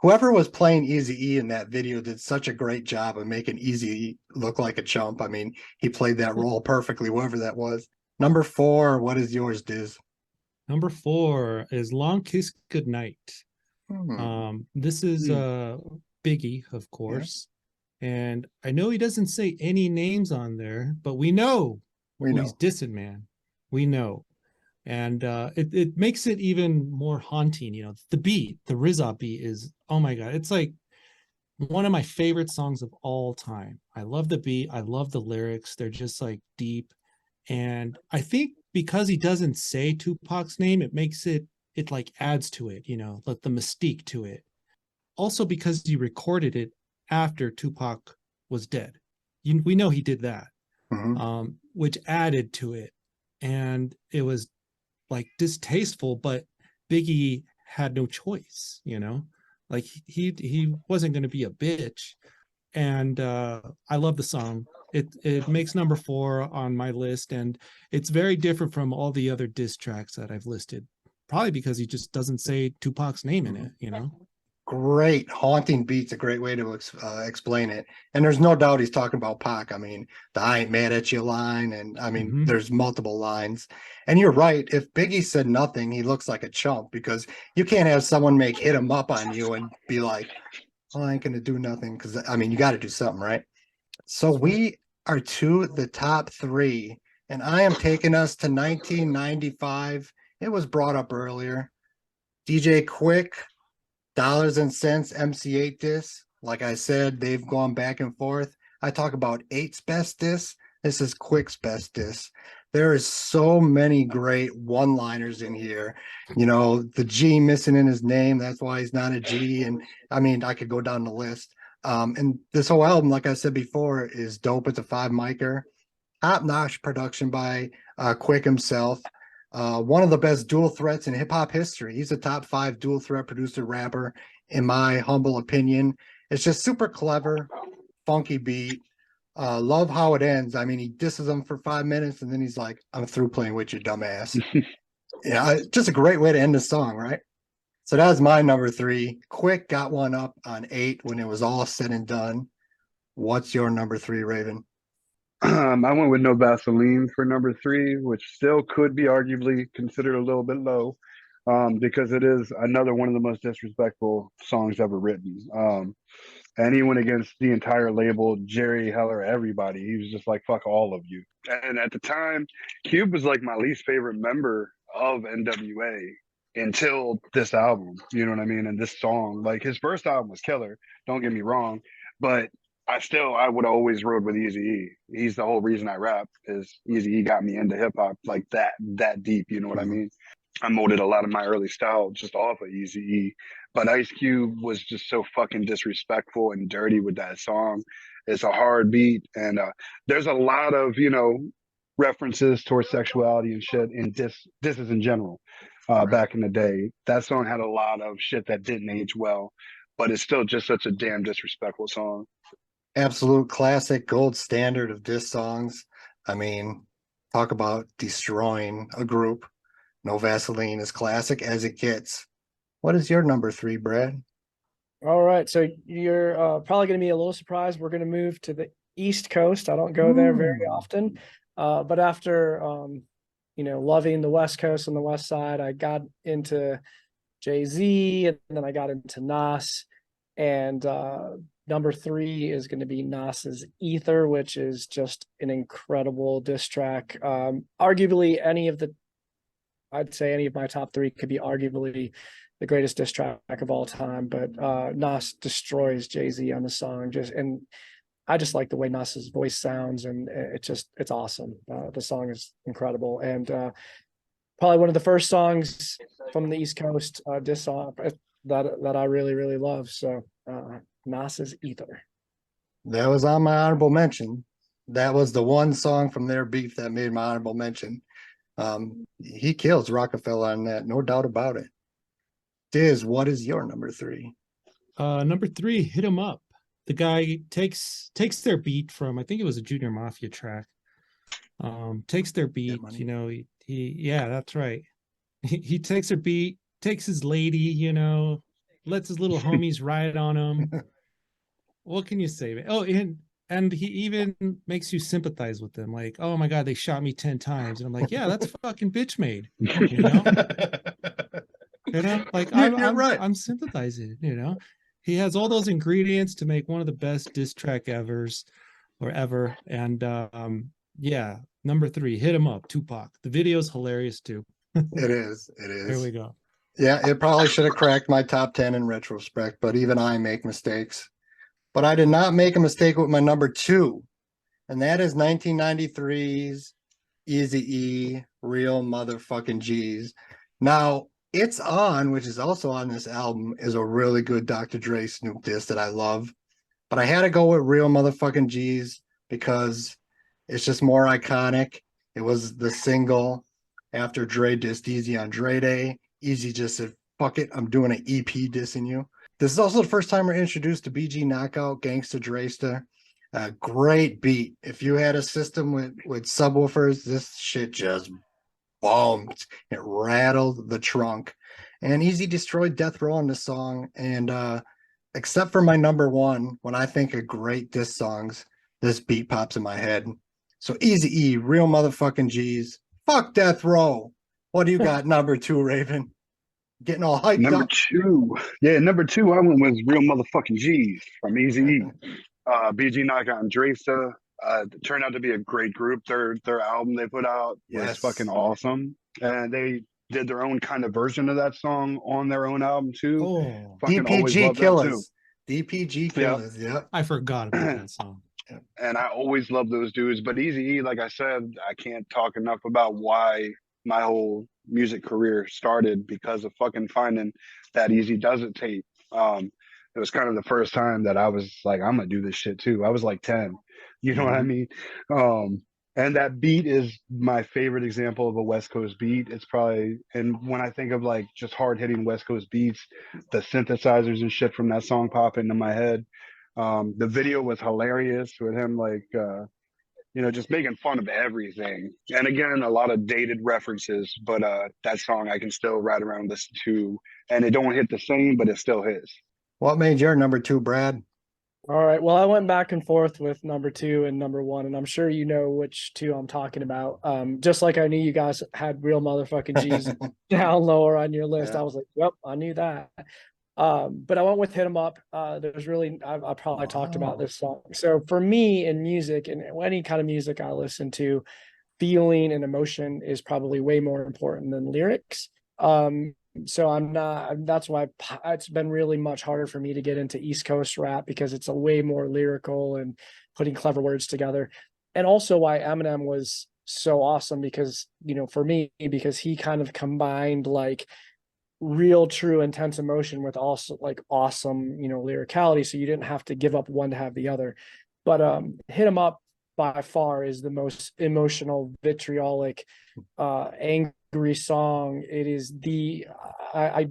S2: whoever was playing Eazy-E in that video did such a great job of making Eazy-E look like a chump. I mean, he played that role perfectly, whoever that was. Number 4, what is yours, Diz?
S5: Number 4 is Long Kiss Goodnight. This is Biggie, of course. Yeah. And I know he doesn't say any names on there, but we know he's dissing, man. We know. And it makes it even more haunting. The beat, the RZA beat is, oh my God, it's like one of my favorite songs of all time. I love the beat. I love the lyrics. They're just like deep. And I think because he doesn't say Tupac's name, it makes it like adds to it, like the mystique to it. Also because he recorded it after Tupac was dead. We know he did that, which added to it. And it was like distasteful, but Biggie had no choice, like he wasn't going to be a bitch. And I love the song. It makes number 4 on my list, and it's very different from all the other diss tracks that I've listed, probably because he just doesn't say Tupac's name in it.
S2: Great haunting beat's a great way to explain it. And there's no doubt he's talking about Pac. I mean, the I ain't mad at you line, and I mean, there's multiple lines. And you're right, if Biggie said nothing, he looks like a chump, because you can't have someone hit him up on you and be like, well, I ain't gonna do nothing, because I mean, you got to do something, right? So we are to the top 3, and I am taking us to 1995. It was brought up earlier. DJ Quick, Dollars and Cents, MC8 diss. Like I said, they've gone back and forth. I talk about 8's best diss. This is Quick's best diss. There is so many great one-liners in here. The G missing in his name, that's why he's not a G. And I mean, I could go down the list. And this whole album, like I said before, is dope. It's a 5-micer. Top-notch production by Quick himself. One of the best dual threats in hip-hop history. He's a top 5 dual threat producer rapper, in my humble opinion. It's just super clever, funky beat. Love how it ends. I mean, he disses him for 5 minutes, and then he's like, I'm through playing with you, dumbass. Just a great way to end the song, right? So that was my number 3. Quick got one up on 8 when it was all said and done. What's your number 3, Raven?
S3: I went with No Vaseline for number 3, which still could be arguably considered a little bit low, because it is another one of the most disrespectful songs ever written. And he went against the entire label, Jerry Heller, everybody. He was just like, fuck all of you. And at the time, Cube was like my least favorite member of NWA until this album, you know what I mean? And this song, like his first album was killer, don't get me wrong, but I would always rode with Eazy-E. He's the whole reason I rap, is Eazy-E got me into hip hop like that deep, you know what I mean? I molded a lot of my early style just off of Eazy-E, but Ice Cube was just so fucking disrespectful and dirty with that song. It's a hard beat, and there's a lot of, references towards sexuality and shit in disses in general. Back in the day, that song had a lot of shit that didn't age well, but it's still just such a damn disrespectful song.
S2: Absolute classic, gold standard of diss songs. I mean, talk about destroying a group. No Vaseline, as classic as it gets. What is your number 3, Brad?
S4: All right, so you're probably going to be a little surprised. We're going to move to the East Coast. I don't go there very often, but after loving the West Coast and the West Side, I got into Jay-Z, and then I got into Nas. And number 3 is going to be Nas's Ether, which is just an incredible diss track. Arguably, I'd say any of my top 3 could be arguably the greatest diss track of all time. But Nas destroys Jay-Z on the song. And I just like the way Nas's voice sounds, and it's awesome. The song is incredible, and probably one of the first songs from the East Coast diss song that I really, really love. So Nas's Ether.
S2: That was on my honorable mention. That was the one song from their beef that made my honorable mention. He kills Rockefeller on that, no doubt about it. Diz, what is your number 3?
S5: Number 3, Hit 'Em Up. The guy takes their beat from, I think it was a Junior Mafia track. Takes their beat, yeah, that's right. He takes their beat, takes his lady, lets his little homies ride on him. What can you say? Oh, and he even makes you sympathize with them. Like, oh my God, they shot me 10 times. And I'm like, yeah, that's fucking bitch made. Like
S2: You're right.
S5: I'm sympathizing, He has all those ingredients to make one of the best diss track ever. And yeah, number 3, Hit 'Em Up, Tupac. The video's hilarious too.
S2: It is.
S5: There we go.
S2: Yeah, it probably should have cracked my top 10 in retrospect, but even I make mistakes. But I did not make a mistake with my number 2, and that is 1993's Eazy-E, Real Motherfucking G's. Now, It's On, which is also on this album, is a really good Dr. Dre Snoop diss that I love. But I had to go with Real Motherfucking G's because it's just more iconic. It was the single after Dre dissed Easy on Dre Day. Easy just said, fuck it, I'm doing an EP dissing you. This is also the first time we're introduced to BG Knockout, Gangsta Dresta. A great beat. If you had a system with subwoofers, this shit just bombed. It rattled the trunk. And Easy destroyed Death Row on this song. And except for my number 1, when I think of great diss songs, this beat pops in my head. So Eazy-E, Real Motherfucking G's. Fuck Death Row. What do you got, number 2, Raven? Getting all hyped
S3: number
S2: up.
S3: 2. Yeah, number 2, I went with Real Motherfucking G's from Eazy-E. BG Knockout and Dresta. Turned out to be a great group. Their album they put out was fucking awesome. And they did their own kind of version of that song on their own album too.
S5: Oh,
S2: DPG Killers. DPG Killers, yeah.
S5: I forgot about that song.
S3: And I always love those dudes. But Eazy-E, like I said, I can't talk enough about why my whole music career started because of fucking finding that Easy Does It tape. It was kind of the first time that I was like, I'm gonna do this shit too. I was like 10. You know what I mean? And that beat is my favorite example of a West Coast beat. It's probably, and when I think of like just hard hitting West Coast beats, the synthesizers and shit from that song pop into my head. The video was hilarious with him like just making fun of everything. And again, a lot of dated references, but that song I can still ride around and listen to, and it don't hit the same, but it still hits.
S2: What made your number 2, Brad?
S4: All right. Well, I went back and forth with number 2 and number 1, and I'm sure you know which 2 I'm talking about. Just like I knew you guys had Real Motherfucking G's down lower on your list. Yeah. I was like, yep, I knew that. But I went with Hit 'Em Up. There's really, I probably talked about this song. So for me in music and any kind of music I listen to, feeling and emotion is probably way more important than lyrics. So that's why it's been really much harder for me to get into East Coast rap because it's a way more lyrical and putting clever words together. And also why Eminem was so awesome because, for me, because he kind of combined like real, true, intense emotion with also like awesome, lyricality. So you didn't have to give up one to have the other. But Hit 'Em Up by far is the most emotional, vitriolic, angry song. It is I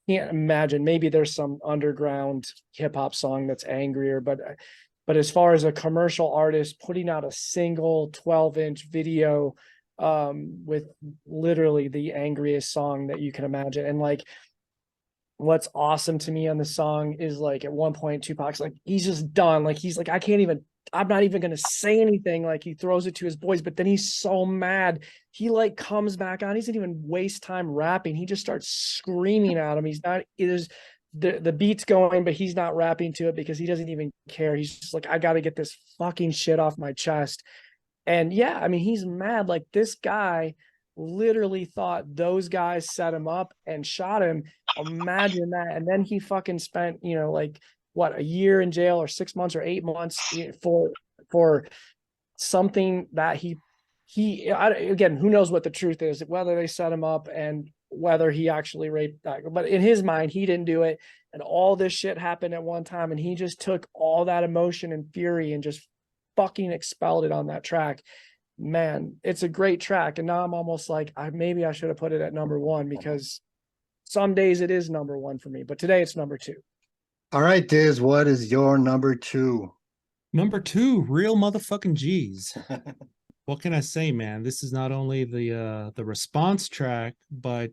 S4: can't imagine. Maybe there's some underground hip hop song that's angrier, but as far as a commercial artist putting out a single 12-inch video with literally the angriest song that you can imagine, and like what's awesome to me on the song is like at one point Tupac's like he's just done, like he's like I can't even I'm not even going to say anything. Like, he throws it to his boys, but then he's so mad. He like comes back on. He doesn't even waste time rapping. He just starts screaming at him. He's not, there's the beat's going, but he's not rapping to it because he doesn't even care. He's just like, I got to get this fucking shit off my chest. And yeah, I mean, he's mad. Like, this guy literally thought those guys set him up and shot him. Imagine that. And then he fucking spent, you know, like, what, a year in jail or 6 months or 8 months for something that again, who knows what the truth is, whether they set him up and whether he actually raped that. But in his mind, he didn't do it. And all this shit happened at one time. And he just took all that emotion and fury and just fucking expelled it on that track. Man, it's a great track. And now I'm almost like, maybe I should have put it at number one, because some days it is number one for me, but today it's number two.
S2: All right, Diz, what is your number two?
S5: Number two, Real Motherfucking G's. What can I say, man? This is not only the response track, but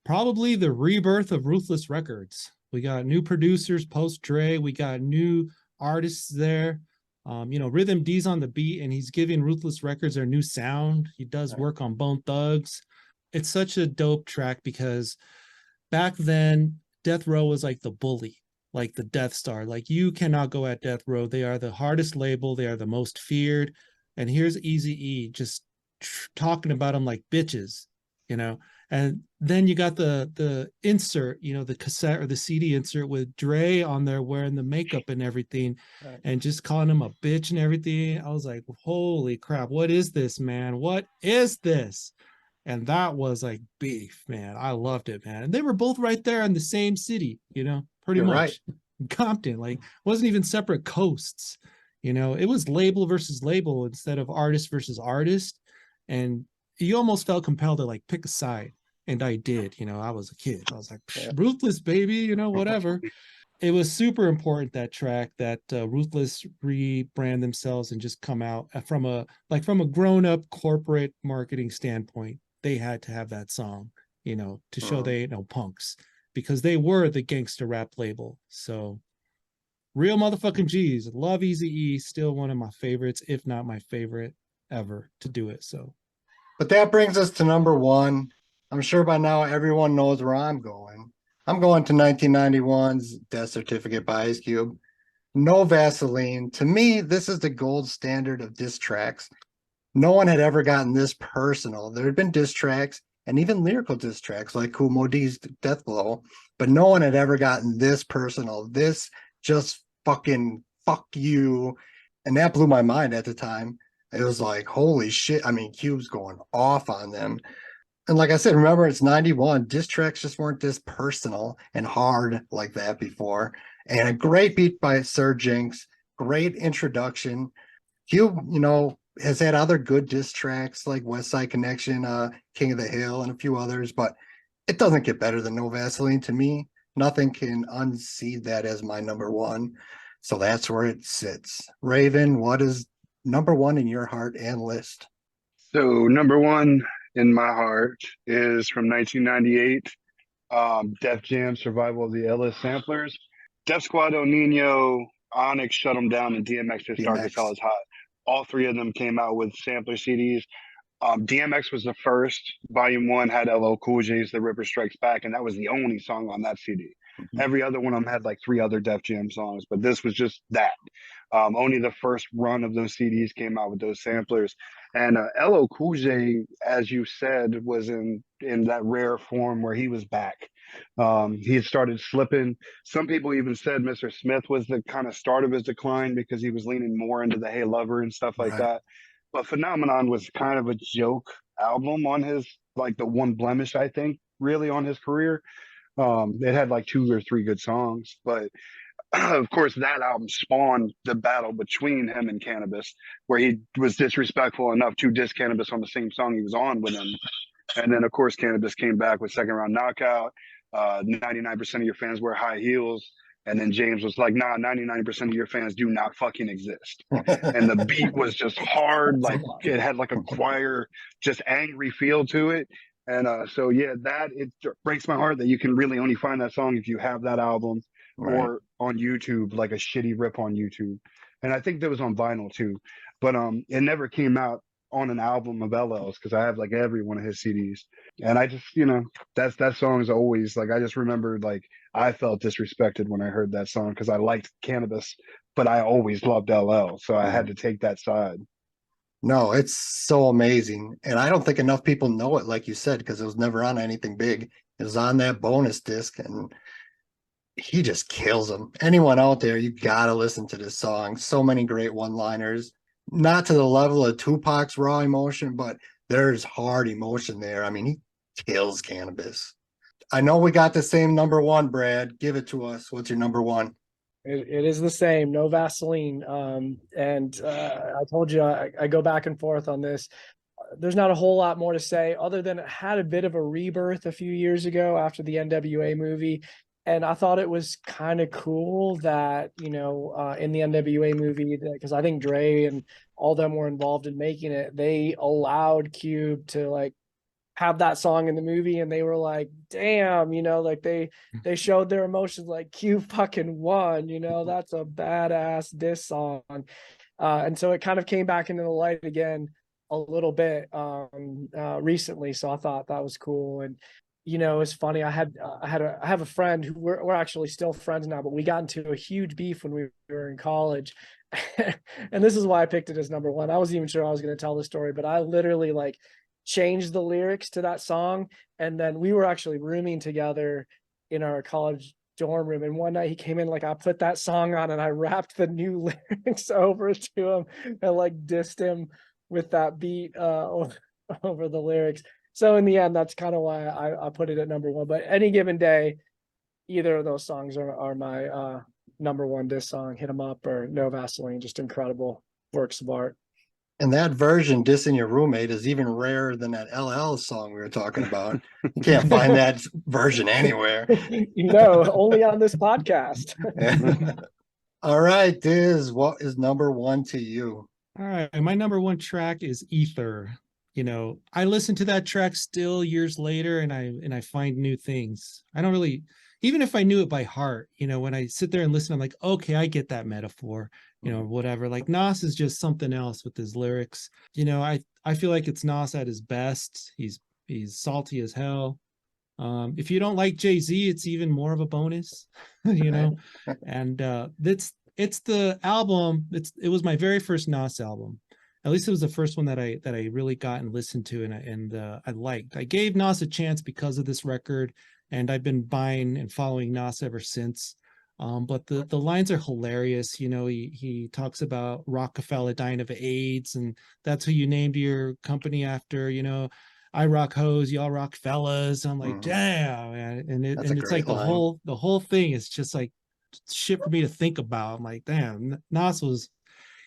S5: probably the rebirth of Ruthless Records. We got new producers post Dre. We got new artists there. You know, Rhythm D's on the beat, and he's giving Ruthless Records their new sound. He does work on Bone Thugs. It's such a dope track because back then, Death Row was like the bully, like the Death Star. Like, you cannot go at Death Row. They are the hardest label. They are the most feared. And here's Eazy-E just talking about them like bitches, you know. And then you got the insert, you know, the cassette or the CD insert with Dre on there wearing the makeup and everything, and just calling him a bitch and everything. I was like, holy crap, what is this, man? What is this? And that was like beef, man. I loved it, man. And they were both right there in the same city, you know, pretty much. Right. Compton, like, wasn't even separate coasts, you know. It was label versus label instead of artist versus artist. And you almost felt compelled to like pick a side. And I did, you know. I was a kid. I was like, Ruthless, baby, you know, whatever. It was super important, that track, that Ruthless rebrand themselves and just come out from a grown-up corporate marketing standpoint. They had to have that song, you know, to show they ain't no punks, because they were the gangster rap label. So Real Motherfucking G's. Love Eazy-E. Still one of my favorites, if not my favorite ever to do it. So,
S2: but that brings us to number one. I'm sure by now everyone knows where I'm going. I'm going to 1991's Death Certificate by Ice Cube. No Vaseline. To me, this is the gold standard of diss tracks. No one had ever gotten this personal. There had been diss tracks and even lyrical diss tracks like Kool Moe Dee's Death Blow, but no one had ever gotten this personal. This just fucking fuck you. And that blew my mind at the time. It was like, holy shit. I mean, Cube's going off on them. And like I said, remember, it's 91. Diss tracks just weren't this personal and hard like that before. And a great beat by Sir Jinx. Great introduction. Cube, you know, has had other good diss tracks like West Side Connection, King of the Hill, and a few others, but it doesn't get better than No Vaseline to me. Nothing can unseat that as my number one. So that's where it sits. Raven, what is number one in your heart and list?
S3: So number one in my heart is from 1998, Def Jam, Survival of the Illest Samplers. Def Squad, El Nino, Onyx, Shut 'Em Down, and DMX's Darkest Hell Is Hot. All three of them came out with sampler CDs. DMX was the first. Volume 1 had LL Cool J's The Ripper Strikes Back, and that was the only song on that CD. Every other one of them had like 3 other Def Jam songs, but this was just that. Only the first run of those CDs came out with those samplers. And LL Cool J, as you said, was in that rare form where he was back. He had started slipping. Some people even said Mr. Smith was the kind of start of his decline because he was leaning more into the Hey Lover and stuff like that. But Phenomenon was kind of a joke album on his, like the one blemish, I think, really on his career. It had like 2 or 3 good songs, but of course that album spawned the battle between him and Cannabis, where he was disrespectful enough to diss Cannabis on the same song he was on with him. And then of course Cannabis came back with Second Round Knockout. 99% of your fans wear high heels. And then James was like, nah, 99% of your fans do not fucking exist. And the beat was just hard. Like it had like a choir, just angry feel to it. And so, yeah, it breaks my heart that you can really only find that song if you have that album or on YouTube, like a shitty rip on YouTube. and I think that was on vinyl too. But it never came out on an album of LL's because I have like every one of his CDs, and I just that song is always like I just remember like I felt disrespected when I heard that song because I liked Cannabis, but I always loved LL, so I had to take that side.
S2: No, it's so amazing. And I don't think enough people know it, like you said, because it was never on anything big. It was on that bonus disc, and he just kills them. Anyone out there, you gotta listen to this song. So many great one-liners. Not to the level of Tupac's raw emotion, but there's hard emotion there. I mean, he kills Cannabis. I know we got the same number one, Brad. Give it to us. What's your number one?
S4: It is the same, no Vaseline. And I told you I go back and forth on this. There's not a whole lot more to say other than it had a bit of a rebirth a few years ago after the NWA movie. And I thought it was kind of cool that, in the NWA movie, because I think Dre and all them were involved in making it, they allowed Cube to like have that song in the movie, and they were like, damn, like they showed their emotions, like Cube fucking won, that's a badass diss song. And so it kind of came back into the light again a little bit recently, so I thought that was cool. And it's funny, I have a friend who we're actually still friends now, but we got into a huge beef when we were in college. And this is why I picked it as number one. I wasn't even sure I was going to tell the story, but I literally like changed the lyrics to that song, and then we were actually rooming together in our college dorm room, and one night he came in, like I put that song on and I rapped the new lyrics over to him and like dissed him with that beat over the lyrics. So in the end, that's kind of why I put it at number one. But any given day, either of those songs are my number one diss song. Hit 'Em Up or No Vaseline, just incredible works of art.
S2: And that version, Dissing Your Roommate, is even rarer than that LL song we were talking about. You can't find that version anywhere.
S4: Only on this podcast.
S2: All right, Diz, what is number one to you?
S5: All right, my number one track is Ether. I listen to that track still years later, and I find new things. I don't really, even if I knew it by heart, when I sit there and listen, I'm like, okay, I get that metaphor, whatever. Like Nas is just something else with his lyrics. I feel like it's Nas at his best. He's salty as hell. If you don't like Jay-Z, it's even more of a bonus, and it's the album. It was my very first Nas album. At least it was the first one that I really got and listened to, and I liked. I gave Nas a chance because of this record, and I've been buying and following Nas ever since. But the lines are hilarious. He talks about Rockefeller dying of AIDS, and that's who you named your company after. I rock hoes, y'all rock fellas. I'm like, damn, man. And it's like line. the whole thing is just like shit for me to think about. I'm like, damn, Nas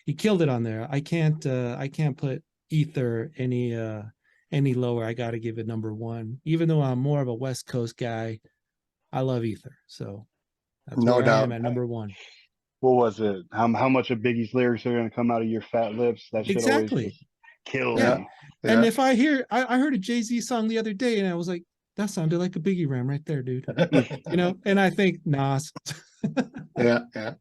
S5: he killed it on there. I can't put Ether any lower. I got to give it number one. Even though I'm more of a West Coast guy, I love Ether. So that's
S2: no
S5: where
S2: doubt.
S5: I am at number one.
S3: What was it? How much of Biggie's lyrics are going to come out of your fat lips? That shit
S5: Exactly.
S3: always kills
S5: Yeah.
S3: me.
S2: Yeah.
S5: And if I heard a Jay-Z song the other day, and I was like, that sounded like a Biggie rhyme right there, dude. And I think Nas.
S2: Yeah.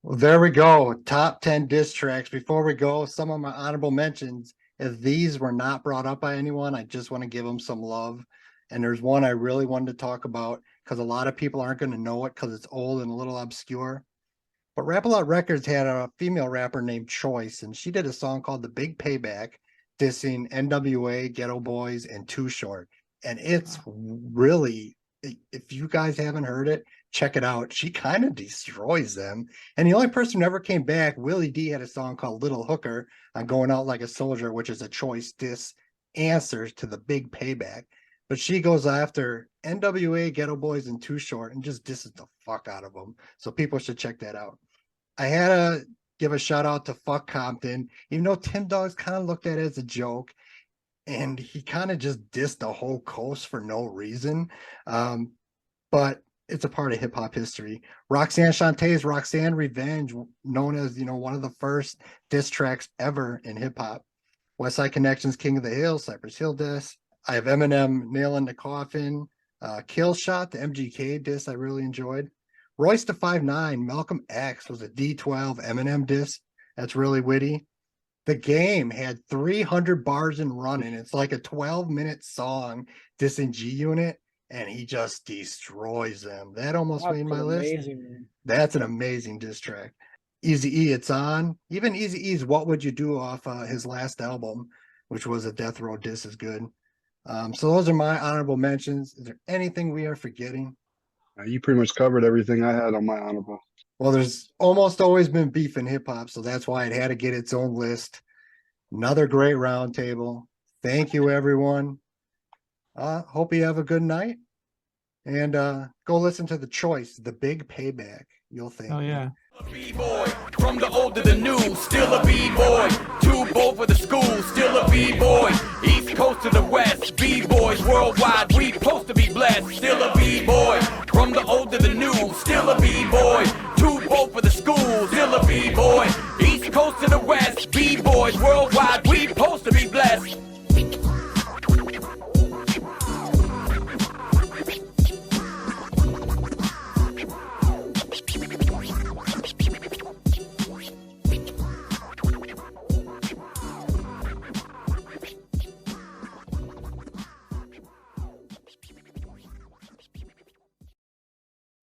S2: Well, there we go. Top 10 diss tracks. Before we go, some of my honorable mentions. If these were not brought up by anyone, I just want to give them some love. And there's one I really wanted to talk about because a lot of people aren't going to know it because it's old and a little obscure. But Rap-A-Lot Records had a female rapper named Choice, and she did a song called The Big Payback, dissing NWA, Ghetto Boys, and Too Short. And it's really, if you guys haven't heard it, check it out. She kind of destroys them. And the only person who ever came back, Willie D had a song called Little Hooker on Going Out Like a Soldier, which is a Choice diss answer to The Big Payback. But she goes after NWA, Ghetto Boys, and Too Short and just disses the fuck out of them. So people should check that out. I had to give a shout out to Fuck Compton, even though Tim Dogs kind of looked at it as a joke. And he kind of just dissed the whole coast for no reason. But it's a part of hip hop history. Roxanne Shantae's Roxanne Revenge, known as, one of the first diss tracks ever in hip hop. West Side Connection's King of the Hill, Cypress Hill diss. I have Eminem Nail in the Coffin, Kill Shot, the MGK diss I really enjoyed. Royce da 5'9", Malcolm X was a D12 Eminem diss. That's really witty. The Game had 300 bars in running. It's like a 12-minute song dissing G Unit, and he just destroys them. That almost
S4: That's
S2: made my list.
S4: amazing, man.
S2: That's an amazing diss track. Easy E, It's On. Even Easy E's What Would You Do off his last album, which was a Death Row diss, is good. So those are my honorable mentions. Is there anything we are forgetting?
S3: You pretty much covered everything I had on my honorable.
S2: Well, there's almost always been beef in hip hop, so that's why it had to get its own list. Another great roundtable. Thank you, everyone. Hope you have a good night. And go listen to The Choice, The Big Payback. You'll thank
S5: Oh
S2: me.
S5: yeah.
S1: B-boy, from the old to the new, still a B-boy. Too bold for the school, still a B-boy. East Coast to the West, B-boys worldwide, we supposed to be blessed. Still a B-boy, from the old to the new, still a B-boy. Too bold for the school, still a B-boy. East Coast to the West, B-boys worldwide,